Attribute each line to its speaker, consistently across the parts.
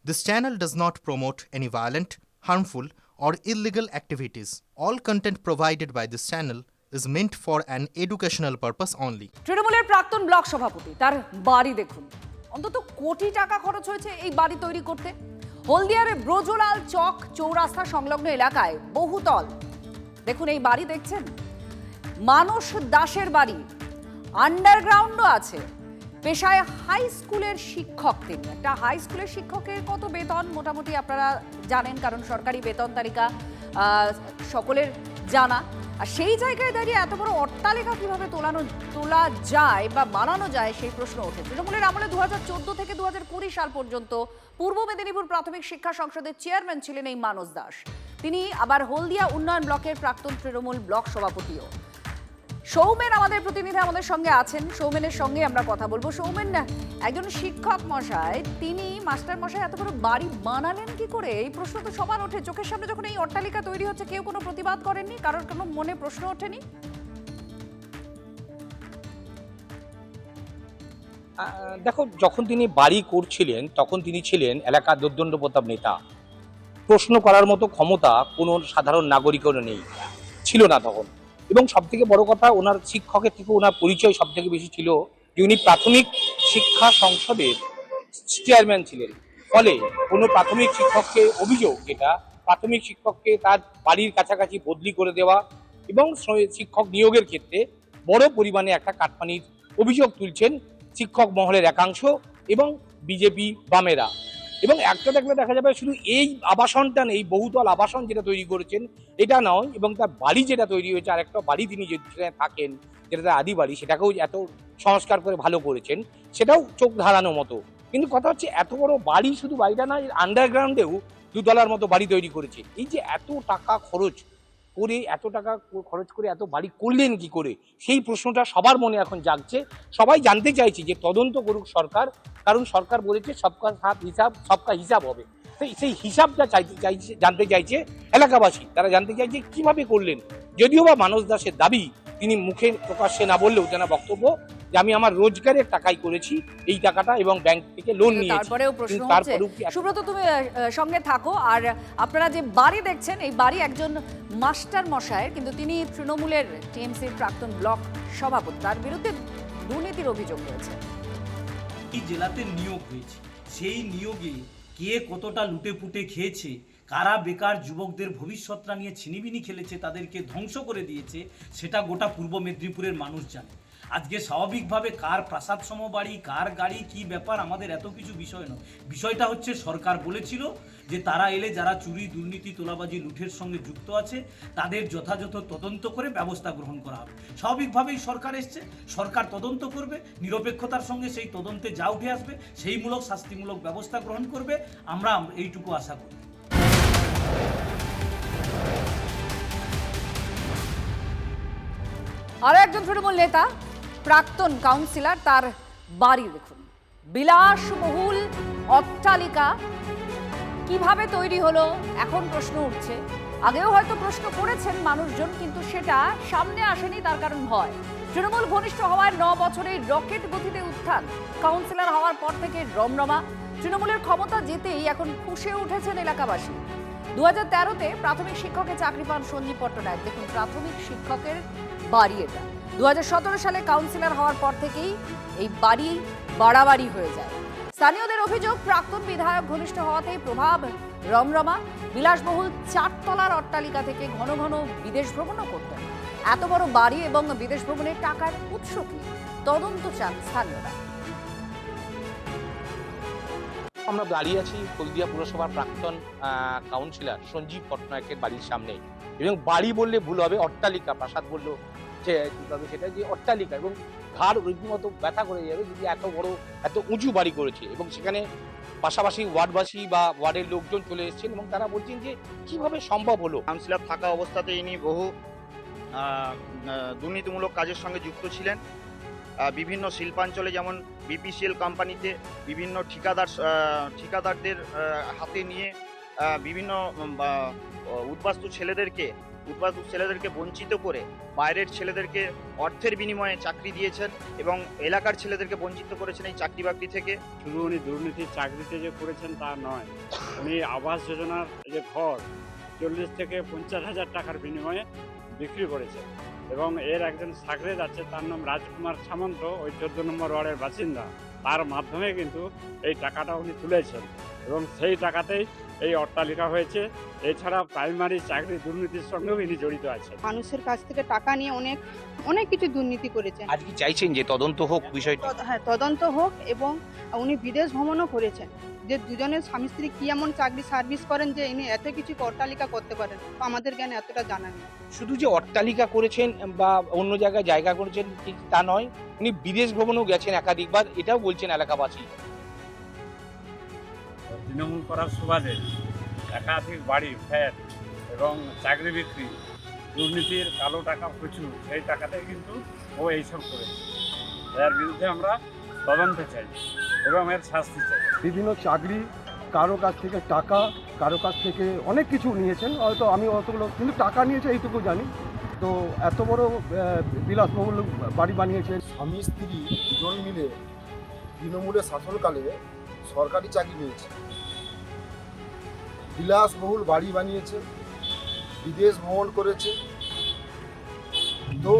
Speaker 1: This channel does not promote any violent, harmful, or illegal activities. All content provided by this channel is meant for an educational purpose only.
Speaker 2: তৃণমূলের প্রাক্তন block সভাপতি, তার বাড়ি দেখুন। অন্তত কোটি টাকা খরচ হয়েছে এই বাড়ি তৈরি করতে। হলদিয়ার ব্রজলাল চক চৌরাস্তা সংলগ্ন এলাকায় বহুতল। দেখুন এই বাড়ি দেখছেন, মানস দাসের বাড়ি। আন্ডারগ্রাউন্ডও আছে। পেশায় হাই স্কুলের শিক্ষক তিনি। একটা হাই স্কুলের শিক্ষকের কত বেতন মোটামুটি আপনারা জানেন, কারণ সরকারি বেতন তালিকা সকলের জানা। আর সেই জায়গায় দাঁড়িয়ে এত বড় অট্টালিকা কিভাবে তোলা যায় বা বানানো যায় সেই প্রশ্ন ওঠে। তৃণমূলের আমলে 2014 থেকে 2020 সাল পর্যন্ত পূর্ব মেদিনীপুর প্রাথমিক শিক্ষা সংসদের চেয়ারম্যান ছিলেন এই মানস দাস। তিনি আবার হলদিয়া উন্নয়ন ব্লকের প্রাক্তন তৃণমূল ব্লক সভাপতিও। সৌমেন আমাদের প্রতিনিধি আমাদের সঙ্গে আছেন, সৌমেনের সঙ্গে আমরা কথা বলবো। সৌমেন, একজন শিক্ষক মশাই, তিনি মাস্টার মশাই এত বড় বাড়ি বানালেন কি করে? এই প্রশ্ন তো সবার ওঠে। চোখের সামনে যখন এই অট্টালিকা তৈরি হচ্ছে কেউ কোনো প্রতিবাদ করেননি? কারোর কোনো মনে প্রশ্ন ওঠেনি?
Speaker 3: দেখো, যখন তিনি বাড়ি করছিলেন তখন তিনি ছিলেন এলাকার দুর্দণ্ড প্রতাপ নেতা। প্রশ্ন করার মতো ক্ষমতা কোনো সাধারণ নাগরিকেরও নেই, ছিল না তখন। এবং সব থেকে বড় কথা, ওনার শিক্ষকের থেকে ওনার পরিচয় সব থেকে বেশি ছিল যে উনি প্রাথমিক শিক্ষা সংসদের চেয়ারম্যান ছিলেন। ফলে কোনো প্রাথমিক শিক্ষককে অভিযোগ, এটা প্রাথমিক শিক্ষককে তার বাড়ির কাছাকাছি বদলি করে দেওয়া এবং শিক্ষক নিয়োগের ক্ষেত্রে বড় পরিমাণে একটা কাটমানির অভিযোগ তুলছেন শিক্ষক মহলের একাংশ এবং বিজেপি বামেরা। এবং একটা দেখলে দেখা যাবে শুধু এই আবাসনটা নেই, বহুতল আবাসন যেটা তৈরি করেছেন এটা নয়, এবং তার বাড়ি যেটা তৈরি হয়েছে, আর একটা বাড়ি তিনি যেখানে থাকেন, যেটা তার আদি বাড়ি, সেটাকেও এত সংস্কার করে ভালো করেছেন, সেটাও চোখ ধারানো মতো। কিন্তু কথা হচ্ছে, এত বড় বাড়ি, শুধু বাড়িটা না, আন্ডারগ্রাউন্ডেও দুতলার মতো বাড়ি তৈরি করেছে। এই যে এত টাকা খরচ করে এত বাড়ি করলেন কি করে, সেই প্রশ্নটা সবার মনে এখন জাগছে। সবাই জানতে চাইছে যে তদন্ত করুক সরকার, কারণ সরকার বলেছে সবকা সাথ হিসাব, সবকা হিসাব হবে। সেই হিসাবটা জানতে চাইছে এলাকাবাসী। তারা জানতে চাইছে কিভাবে করলেন। যদিও বা মানস দাসের দাবি, তিনি মুখে প্রকাশ্যে না বললেও জানা বক্তব্য, যে আমি আমার রোজগারের টাকাই করেছি এই টাকাটা এবং ব্যাংক থেকে লোন নিয়েছি।
Speaker 2: তারপরেও প্রশ্ন হচ্ছে, সুব্রত তুমি সঙ্গে থাকো। আর আপনারা যে বাড়ি দেখছেন, এই বাড়ি একজন মাস্টার মশাইয়ের, কিন্তু তিনি তৃণমূলের টিএমসির প্রাক্তন ব্লক সভাপতি। তার বিরুদ্ধে দুর্নীতির অভিযোগ রয়েছে।
Speaker 4: এই জেলাতে নিয়োগ হয়েছে, সেই নিয়োগে কে কতটা লুটে পুটে খেয়েছে, কারা বেকার যুবকদের ভবিষ্যৎটা নিয়ে ছিনিবিনি খেলেছে, তাদেরকে ধ্বংস করে দিয়েছে, সেটা গোটা পূর্ব মেদিনীপুরের মানুষ জানে। আজকে স্বাভাবিকভাবে কার প্রাসাদ সম বাড়ি, কার গাড়ি, কি ব্যাপার, আমাদের এত কিছু বিষয় নয়। বিষয়টা হচ্ছে, সরকার বলেছিল যে তারা এলে যারা চুরি, দুর্নীতি, তোলাবাজি, লুঠের সঙ্গে যুক্ত আছে তাদের যথাযথ তদন্ত করে ব্যবস্থা গ্রহণ করা হবে। স্বাভাবিকভাবেই সরকার এসছে, সরকার তদন্ত করবে, নিরপেক্ষতার সঙ্গে সেই তদন্তে যা উঠে আসবে সেইমূলক শাস্তিমূলক ব্যবস্থা গ্রহণ করবে। আমরা এইটুকু আশা করি।
Speaker 2: আরো একজন তৃণমূল নেতা, প্রাক্তন কাউন্সিলর, তার বাড়ি দেখুন। বিলাসবহুল অট্টালিকা কিভাবে তৈরি হলো এখন প্রশ্ন উঠছে। আগেও হয়তো প্রশ্ন করেছেন মানুষজন, কিন্তু সেটা সামনে আসেনি, তার কারণ ভয়। তৃণমূল ঘনিষ্ঠ হওয়ার 9 বছরে রকেট গতিতে উত্থান। কাউন্সিলর হওয়ার পর থেকে রমরমা। তৃণমূলের ক্ষমতা যেতেই এখন ফুঁসে উঠেছেন এলাকাবাসী। 2013-তে প্রাথমিক শিক্ষকে চাকরি পান সঞ্জীব পট্টনায়ক। দেখুন প্রাথমিক শিক্ষকের বাড়ি এটা। 2017 সালে কাউন্সিলর হওয়ার পর থেকেই এই বাড়ি বাড়াবাড়ি হয়ে যায়। স্থানীয়দের অভিযোগ, প্রাক্তন বিধায়ক ঘনিষ্ঠ হওয়াতেই প্রভাব রমরমা। বিলাসবহুল 4 তলার অট্টালিকা থেকে ঘন ঘন বিদেশ ভ্রমণও করতেন। এত বড় বাড়ি এবং বিদেশ ভ্রমণের টাকার উৎস কি, তদন্ত চান স্থানীয়রা।
Speaker 3: আমরা দাঁড়িয়ে আছি হলদিয়া পুরসভার প্রাক্তন কাউন্সিলর সঞ্জীব পট্টনায়কের বাড়ির সামনে। এবং বাড়ি বললে ভুল হবে, অট্টালিকা, প্রাসাদ বললেও সেটা যে অট্টালিকা, এবং ঘাড় রীতিমতো ব্যথা করে যাবে যদি এত বড়, এত উঁচু বাড়ি করেছে। এবং সেখানে পাশাপাশি ওয়ার্ডবাসী বা ওয়ার্ডের লোকজন চলে এসেছেন এবং তারা বলছেন যে কিভাবে সম্ভব হলো।
Speaker 5: কাউন্সিলর থাকা অবস্থাতে ইনি বহু দুর্নীতিমূলক কাজের সঙ্গে যুক্ত ছিলেন। বিভিন্ন শিল্পাঞ্চলে, যেমন বিপিসিএল কোম্পানিতে বিভিন্ন ঠিকাদারদের হাতে নিয়ে বিভিন্ন উদ্বাস্তু ছেলেদেরকে উদ্বাস্তু ছেলেদেরকে বঞ্চিত করে বাইরের ছেলেদেরকে অর্থের বিনিময়ে চাকরি দিয়েছেন এবং এলাকার ছেলেদেরকে বঞ্চিত করেছেন এই চাকরি বাকরি থেকে।
Speaker 6: শুধু উনি দুর্নীতির চাকরিতে যে করেছেন তা নয়, উনি আবাস যোজনার যে ঘর 40 থেকে 50,000 টাকার বিনিময়ে বিক্রি করেছেন এবং এর একজন সাকরেদ আছে, তার নাম রাজকুমার সামন্ত, ওই 14 নম্বর ওয়ার্ডের বাসিন্দা। তার মাধ্যমে কিন্তু এই টাকাটা উনি তুলেছেন এবং সেই টাকাতেই এই অট্টালিকা হয়েছে। এছাড়া প্রাইমারি চাকরি দুর্নীতির সঙ্গেও ইনি জড়িত আছেন।
Speaker 7: মানুষের কাছ থেকে টাকা নিয়ে অনেক কিছু দুর্নীতি করেছেন।
Speaker 3: আজকে চাইছেন যে তদন্ত হোক বিষয়টি?
Speaker 7: হ্যাঁ, তদন্ত হোক এবং উনি বিদেশ ভ্রমণও করেছেন, যে দুজনের স্বামী স্ত্রী কি এমন চাকরি সার্ভিস করেন যে ইনি এত কিছু অট্টালিকা করতে পারেন, আমাদের জ্ঞানে এতটা জানা নেই।
Speaker 3: শুধু যে অট্টালিকা করেছেন বা অন্য জায়গায় জায়গা করেছেন তা নয়, উনি বিদেশ ভ্রমণেও গেছেন একাধিকবার, এটাও বলছেন এলাকাবাসী।
Speaker 6: তৃণমূল করার সুবাদে একাধিক বাড়ি, ফ্ল্যাট এবং চাকরি বিক্রি, দুর্নীতির কালো টাকা প্রচুর, সেই টাকাতে কিন্তু ও এইসব করেছে। এর বিরুদ্ধে আমরা তদন্ত চাই এবং এর শাস্তি চাই।
Speaker 8: বিভিন্ন চাকরি, কারো কাছ থেকে টাকা, কারো কাছ থেকে অনেক কিছু নিয়েছেন, হয়তো আমি অতগুলো, কিন্তু টাকা নিয়েছে এইটুকু জানি। তো এত বড় বিলাসবহুল বাড়ি বানিয়েছেন।
Speaker 9: স্বামী স্ত্রী দুজন মিলে তৃণমূলের শাসনকালে সরকারি চাকরি পেয়েছে, বিলাসবহুল বাড়ি বানিয়েছে, বিদেশ ভ্রমণ করেছে। তো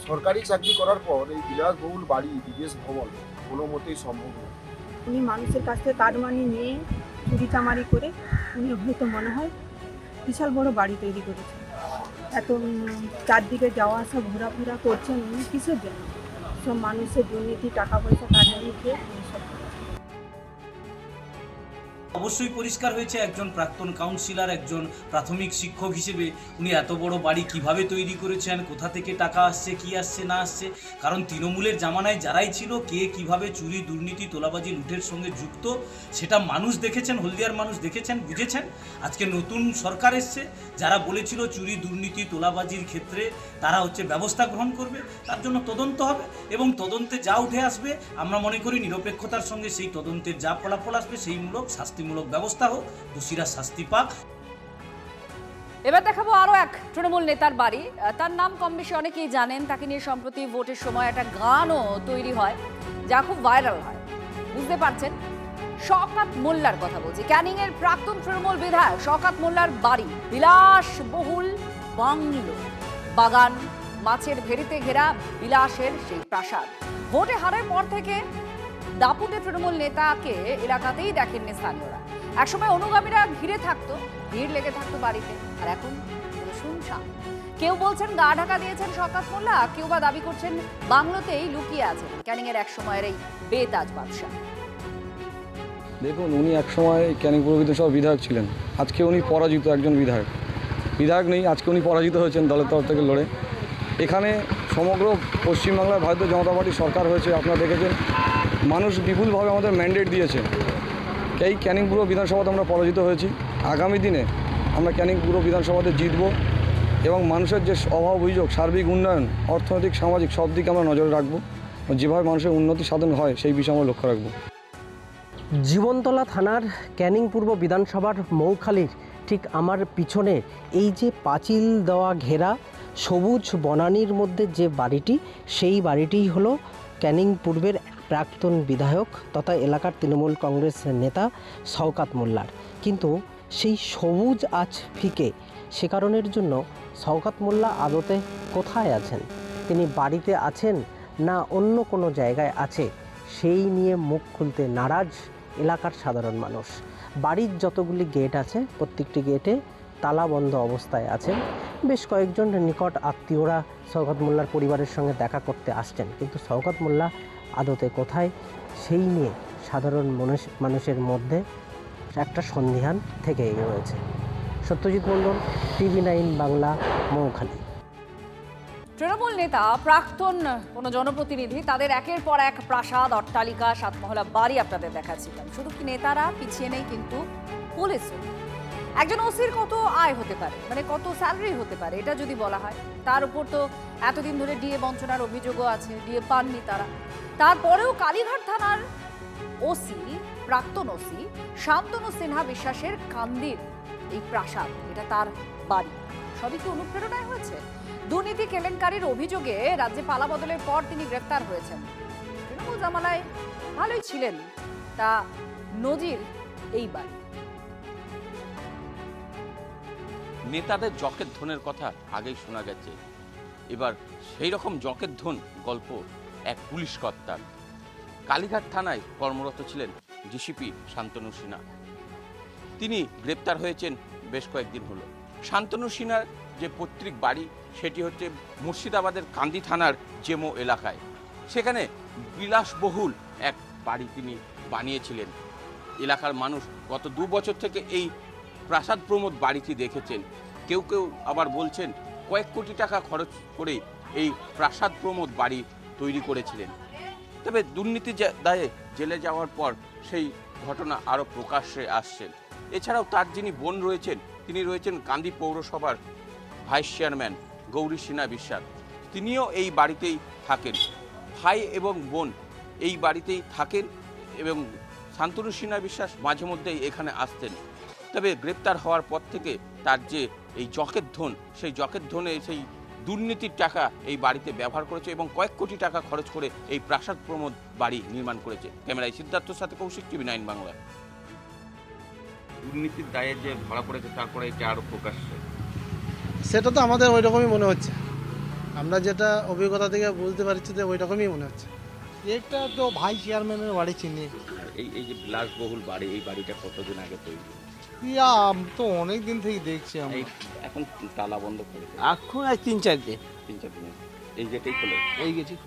Speaker 9: সরকারি চাকরি করার পর এই বিলাসবহুল বাড়ি, বিদেশ ভ্রমণ কোনো মতেই সম্ভব নয়।
Speaker 7: উনি মানুষের কাছ থেকে কারমানি নিয়ে চুরি চামারি করে উনি হয়তো মনে হয় বিশাল বড় বাড়ি তৈরি করেছেন। এত চারদিকে যাওয়া আসা ঘোরাফেরা করছেন উনি কিসের জন্য? সব মানুষের দুর্নীতি, টাকা পয়সা কাটে খেয়ে উনি সব করেছেন।
Speaker 4: অবশ্যই পরিষ্কার হয়েছে একজন প্রাক্তন কাউন্সিলর, একজন প্রাথমিক শিক্ষক হিসেবে উনি এত বড় বাড়ি কিভাবে তৈরি করেছেন, কোথা থেকে টাকা আসছে, কি আসছে না আসছে। কারণ তৃণমূলের জামানায় যারাই ছিল, কে কিভাবে চুরি, দুর্নীতি, তোলাবাজি, লুটের সঙ্গে যুক্ত, সেটা মানুষ দেখেছেন, হলদিয়ার মানুষ দেখেছেন, বুঝেছেন। আজকে নতুন সরকার এসছে, যারা বলেছিল চুরি, দুর্নীতি, তোলাবাজির ক্ষেত্রে তারা ব্যবস্থা গ্রহণ করবে, তার জন্য তদন্ত হবে এবং তদন্তে যা উঠে আসবে আমরা মনে করি নিরপেক্ষতার সঙ্গে সেই তদন্তের যা ফলাফল আসবে সেইমূলক শাস্তিমূলক ব্যবস্থা হোক, দোষীরা শাস্তি পাক।
Speaker 2: এবার দেখাবো আরো এক তৃণমূল নেতার বাড়ি। তার নাম কম বেশি অনেকেই জানেন। তাকে নিয়ে সম্প্রতি ভোটের সময় একটা গানও তৈরি হয়, যা খুব ভাইরাল হয়। বুঝতে পারছেন, শওকত মোল্লার কথা বলছি। ক্যানিং এর প্রাক্তন তৃণমূল বিধায়ক শওকত মোল্লার বাড়ি, বিলাসবহুল বাংলো, বাগান, মাছের ভেড়িতে ঘেরা বিলাসের সেই প্রাসাদ। ভোটে হারের পর থেকে দাপুটে তৃণমূল নেতাকে এলাকাতেই দেখেননি স্থানীয়রা। একসময় অনুগামীরা ঘিরে থাকতো, ভিড় লেগে থাকতো বাড়িতে, আর এখন শুনশান। কেউ বলছেন গা ঢাকা দিয়েছেন শওকত মোল্লা, কেউ বা দাবি করছেন বাংলোতেই লুকিয়ে আছেন ক্যানিং এর এক সময়ের এই বেতাজ বাদশা।
Speaker 10: দেখুন, উনি একসময় ক্যানিং পৌর বিধানসভার বিধায়ক ছিলেন। আজকে উনি পরাজিত একজন বিধায়ক নেই, আজকে উনি পরাজিত হয়েছেন দলের তরফ থেকে লড়ে। এখানে সমগ্র পশ্চিমবাংলার ভারতীয় জনতা পার্টি সরকার হয়েছে, আপনারা দেখেছেন। মানুষ বিপুলভাবে আমাদের ম্যান্ডেট দিয়েছে। এই ক্যানিং পৌর বিধানসভাতে আমরা পরাজিত হয়েছি। আগামী দিনে আমরা ক্যানিং পৌর বিধানসভাতে জিতব এবং মানুষের যে অভাব অভিযোগ, সার্বিক উন্নয়ন, অর্থনৈতিক, সামাজিক সব দিকে আমরা নজরে রাখবো। যেভাবে মানুষের উন্নতি সাধন হয় সেই বিষয়ে আমরা লক্ষ্য রাখবো।
Speaker 11: জীবনতলা থানার ক্যানিং পূর্ব বিধানসভার মৌখালীর ঠিক আমার পিছনে এই যে পাঁচিল দেওয়া ঘেরা সবুজ বনানীর মধ্যে যে বাড়িটি, সেই বাড়িটিই হলো ক্যানিং পূর্বের প্রাক্তন বিধায়ক তথা এলাকার তৃণমূল কংগ্রেস নেতা শওকত মোল্লার। কিন্তু সেই সবুজ আজ ফিকে, সে কারণের জন্য শওকত মোল্লা আদতে কোথায় আছেন, তিনি বাড়িতে আছেন না অন্য কোনো জায়গায় আছে, সেই নিয়ে মুখ খুলতে নারাজ এলাকার সাধারণ মানুষ। বাড়ির যতগুলি গেট আছে প্রত্যেকটি গেটে তালাবন্ধ অবস্থায় আছেন। বেশ কয়েকজন নিকট আত্মীয়রা শওকত মোল্লার পরিবারের সঙ্গে দেখা করতে আসছেন, কিন্তু শওকত মোল্লা আদতে কোথায়, সেই নিয়ে সাধারণ মানুষের মধ্যে একটা সন্দিহান থেকেই রয়েছে। সত্যজিৎ মণ্ডল, TV9 বাংলা, মৌখালী।
Speaker 2: তৃণমূল নেতা, প্রাক্তন কোনো জনপ্রতিনিধি, তাদের একের পর এক প্রাসাদ, অট্টালিকা, সাতমহলা বাড়ি আপনাদের দেখাচ্ছিলাম। শুধু কি নেতারা পিছিয়ে নেই, কিন্তু পুলিশও। একজন ওসির কত আয় হতে পারে, মানে কত স্যালারি হতে পারে, এটা যদি বলা হয়, তার উপর তো এতদিন ধরে ডিএ বঞ্চনার অভিযোগও আছে, ডিএ পাননি তারা। তারপরেও কালীঘাট থানার ওসি, প্রাক্তন ওসি শান্তনু সিনহা বিশ্বাসের কান্দির এই প্রাসাদ, এটা তার বাড়ি। সবই কি অনুপ্রেরণায় হয়েছে? দুর্নীতি কেলেঙ্কারির অভিযোগে রাজ্যে পালা বদলের পর তিনি গ্রেফতার হয়েছেন। তৃণমূল জামালায় ভালোই ছিলেন, তা নজির এইবার।
Speaker 12: নেতাদের জকের ধনের কথা আগেই শোনা গেছে, এবার সেই রকম জকের ধন গল্প এক পুলিশ কর্তার। কালীঘাট থানায় কর্মরত ছিলেন ডিসিপি শান্তনু সিনহা। তিনি গ্রেপ্তার হয়েছেন বেশ কয়েকদিন হলো। শান্তনু সিনহার যে পৈতৃক বাড়ি সেটি হচ্ছে মুর্শিদাবাদের কান্দি থানার জেমো এলাকায়। সেখানে বিলাসবহুল এক বাড়ি তিনি বানিয়েছিলেন। এলাকার মানুষ গত 2 বছর থেকে এই প্রাসাদ প্রমোদ বাড়িটি দেখেছেন। কেউ কেউ আবার বলছেন কয়েক কোটি টাকা খরচ করে এই প্রাসাদ প্রমোদ বাড়ি তৈরি করেছিলেন। তবে দুর্নীতি দায়ে জেলে যাওয়ার পর সেই ঘটনা আরও প্রকাশ্যে আসছেন। এছাড়াও তার যিনি বোন রয়েছেন, তিনি রয়েছেন কান্দি পৌরসভার ভাইস চেয়ারম্যান গৌরী সিনহা বিশ্বাস। তিনিও এই বাড়িতেই থাকেন। ভাই এবং বোন এই বাড়িতেই থাকেন এবং শান্তনু সিনহা বিশ্বাস মাঝে মধ্যেই এখানে আসতেন। তবে গ্রেপ্তার হওয়ার পর থেকে তার যে এই জকের ধন, সেই জকের ধনে সেই দুর্নীতির টাকা এই বাড়িতে ব্যবহার করেছে এবং কয়েক কোটি টাকা খরচ করে এই প্রাসাদ প্রমোদ বাড়ি নির্মাণ করেছে। ক্যামেরায় সিদ্ধার্থর সাথে কৌশিক, টিভি 9 বাংলা। দুর্নীতির দায়ে যে ধরা পড়েছে তারপরে এটা আরও প্রকাশ্যে,
Speaker 13: সেটা তো আমাদের ওই রকমই মনে হচ্ছে। আমরা যেটা অভিজ্ঞতা থেকে বুঝতে পারছি যে ওই রকমই মনে হচ্ছে। এটা তো ভাই চেয়ারম্যানের বাড়ি চিনি।
Speaker 12: এই যে বিলাসবহুল বাড়ি, এই বাড়িটা কতদিন আগে তৈরি?
Speaker 13: তো অনেক দিন থেকে দেখছি আমরা।
Speaker 12: এখন তালা বন্ধ করে
Speaker 13: এখন 3-4 দিন।
Speaker 12: 3-4 দিন এই গেটেই খোলে।
Speaker 13: এই গেটেই